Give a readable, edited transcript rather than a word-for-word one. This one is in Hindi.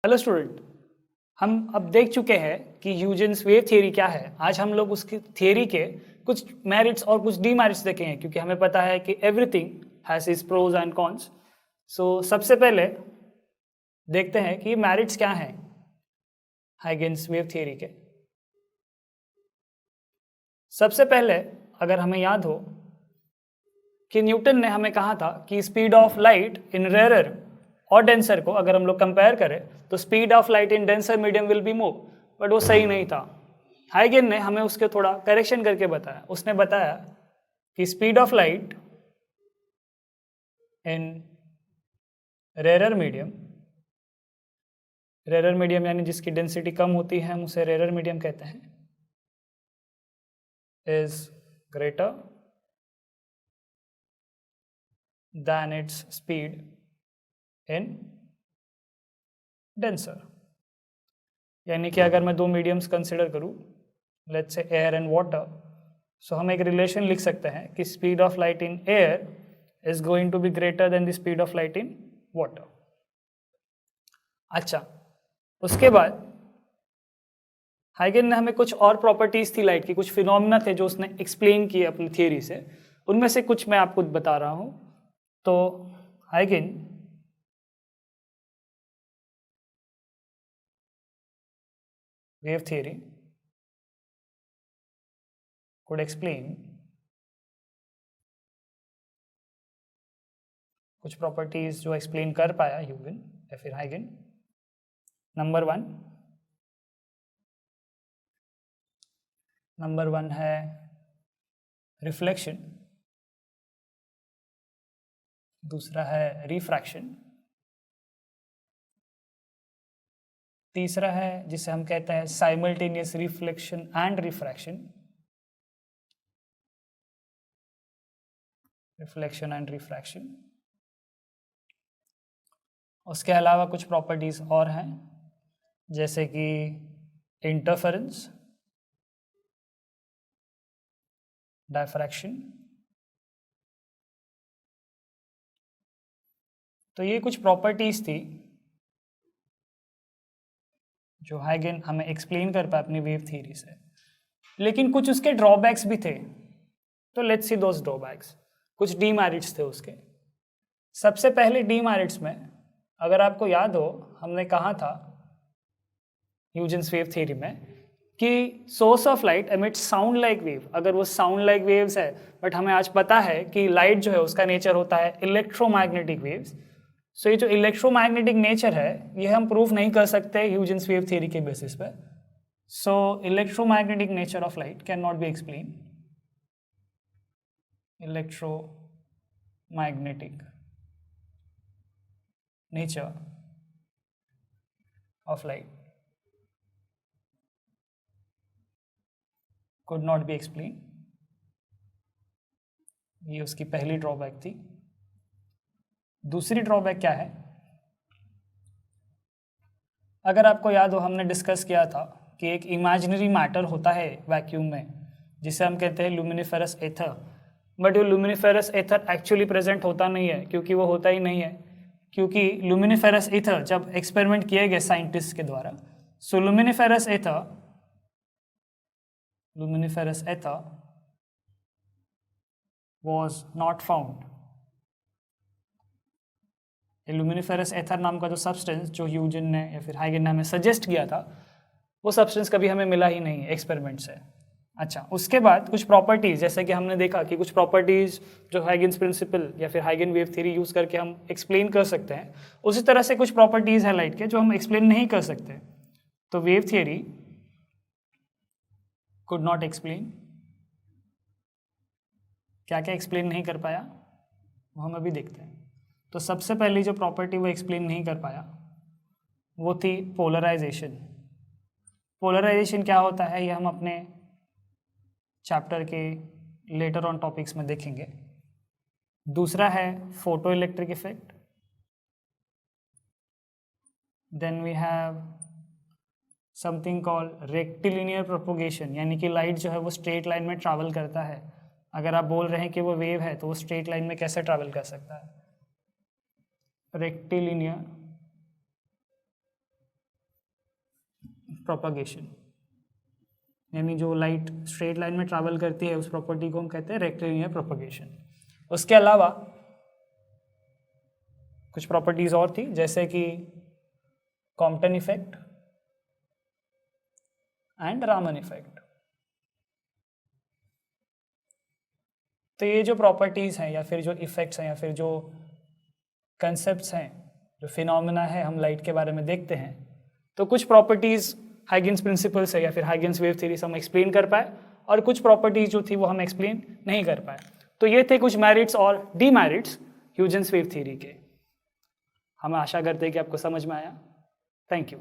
Hello student. हम अब देख चुके हैं कि ह्यूजेंस वेव थ्योरी क्या है। आज हम लोग उसकी थ्योरी के कुछ मेरिट्स और कुछ डीमेरिट्स देखेंगे, क्योंकि हमें पता है कि everything has is pros and cons. So सबसे पहले देखते हैं कि मेरिट्स क्या हैं हाइगेंस वेव थ्योरी के। सबसे पहले अगर हमें याद हो कि न्यूटन ने हमें कहा था कि speed of light in rare और डेंसर को अगर हम लोग कंपेयर करें तो speed of light in denser medium will be more, but वो सही नहीं था। हाइगेन ने हमें उसके थोड़ा करेक्शन करके बताया। उसने बताया कि speed of light in rare medium यानी जिसकी डेंसिटी कम होती है हम उसे रेयर मीडियम कहते हैं, is greater than its speed in denser। यानी कि अगर मैं दो मीडियम्स कंसिडर करूं, let's say air and water, so हम एक रिलेशन लिख सकते हैं कि speed of light in air is going to be greater than the speed of light in water. अच्छा, उसके बाद हाइगेन ने हमें कुछ और प्रॉपर्टीज थी लाइट की, कुछ फिनोमिना थे जो उसने एक्सप्लेन किए अपनी थियरी से। उनमें से कुछ मैं आपको बता रहा हूं। तो हाइगेन वेव थियरी could explain कुछ प्रॉपर्टीज जो एक्सप्लेन कर पाया ह्यूगन या फिर हाइगेन। नंबर वन है रिफ्लेक्शन, दूसरा है रिफ्रैक्शन, तीसरा है जिसे हम कहते हैं साइमल्टेनियस रिफ्लेक्शन एंड रिफ्रैक्शन, उसके अलावा कुछ प्रॉपर्टीज और हैं जैसे कि इंटरफेरेंस, डायफ्रैक्शन। तो ये कुछ प्रॉपर्टीज थी जो हाइगेन हमें एक्सप्लेन कर पाया अपनी वेव थ्योरी से, लेकिन कुछ उसके ड्रॉबैक्स भी थे। तो लेट्स सी दोस ड्रॉबैक्स। कुछ डीमेरिट्स थे उसके। सबसे पहले डीमेरिट्स में अगर आपको याद हो, हमने कहा था ह्यूजेंस वेव थ्योरी में कि source of light emits sound like wave. अगर वो साउंड लाइक वेव्स है, बट हमें आज पता है कि लाइट जो है उसका नेचर होता है इलेक्ट्रोमैग्नेटिक वेव्स। सो ये जो इलेक्ट्रोमैग्नेटिक नेचर है ये हम प्रूफ नहीं कर सकते ह्यूजेंस वेव थ्योरी के बेसिस पे। So electromagnetic nature of light can not be explain. Electromagnetic nature of light could not be explained। ये उसकी पहली ड्रॉबैक थी। दूसरी ड्रॉबैक क्या है, अगर आपको याद हो हमने डिस्कस किया था कि एक इमेजिनरी मैटर होता है वैक्यूम में जिसे हम कहते हैं लुमिनिफेरस एथर, बट वो लुमिनिफेरस एथर एक्चुअली प्रेजेंट होता नहीं है, क्योंकि वो होता ही नहीं है। क्योंकि लुमिनिफेरस एथर जब एक्सपेरिमेंट किए गए साइंटिस्ट के द्वारा, सो लुमिनिफेरस एथर was not found। लुमिनिफेरस एथर नाम का जो सब्सटेंस जो ह्यूजन ने या फिर हाइगेन ने हमें सजेस्ट किया था, वो सब्सटेंस कभी हमें मिला ही नहीं एक्सपेरिमेंट से। अच्छा, उसके बाद कुछ प्रॉपर्टीज, जैसे कि हमने देखा कि कुछ प्रॉपर्टीज जो हाइगेन्स प्रिंसिपल या फिर हाइगेन वेव थ्योरी यूज करके हम एक्सप्लेन कर सकते हैं, उसी तरह से कुछ प्रॉपर्टीज है लाइट के जो हम एक्सप्लेन नहीं कर सकते। तो wave theory could not explain. क्या क्या एक्सप्लेन नहीं कर पाया वो हम अभी देखते हैं। तो सबसे पहली जो प्रॉपर्टी वो एक्सप्लेन नहीं कर पाया वो थी पोलराइजेशन। पोलराइजेशन क्या होता है ये हम अपने चैप्टर के लेटर ऑन टॉपिक्स में देखेंगे। दूसरा है photo electric effect. Then we have something called rectilinear propagation, यानी कि लाइट जो है वो स्ट्रेट लाइन में ट्रैवल करता है। अगर आप बोल रहे हैं कि वो वेव है तो वो स्ट्रेट लाइन में कैसे ट्रैवल कर सकता है। रेक्टिलिनियर प्रोपगेशन, यानी जो लाइट स्ट्रेट लाइन में ट्रैवल करती है उस प्रॉपर्टी को हम कहते हैं रेक्टिलिनियर प्रोपगेशन। उसके अलावा कुछ प्रॉपर्टीज और थी, जैसे कि Compton effect and Raman effect. तो ये जो प्रॉपर्टीज हैं या फिर जो इफेक्ट्स हैं या फिर जो कंसेप्ट्स हैं, जो फिनोमेना है हम लाइट के बारे में देखते हैं, तो कुछ प्रॉपर्टीज हाइगेन्स प्रिंसिपल से या फिर हाइगेन्स वेव थ्योरी से हम एक्सप्लेन कर पाए और कुछ प्रॉपर्टीज जो थी वो हम एक्सप्लेन नहीं कर पाए। तो ये थे कुछ मेरिट्स और डीमेरिट्स ह्यूजेंस वेव थ्योरी के। हम आशा करते हैं कि आपको समझ में आया। Thank you.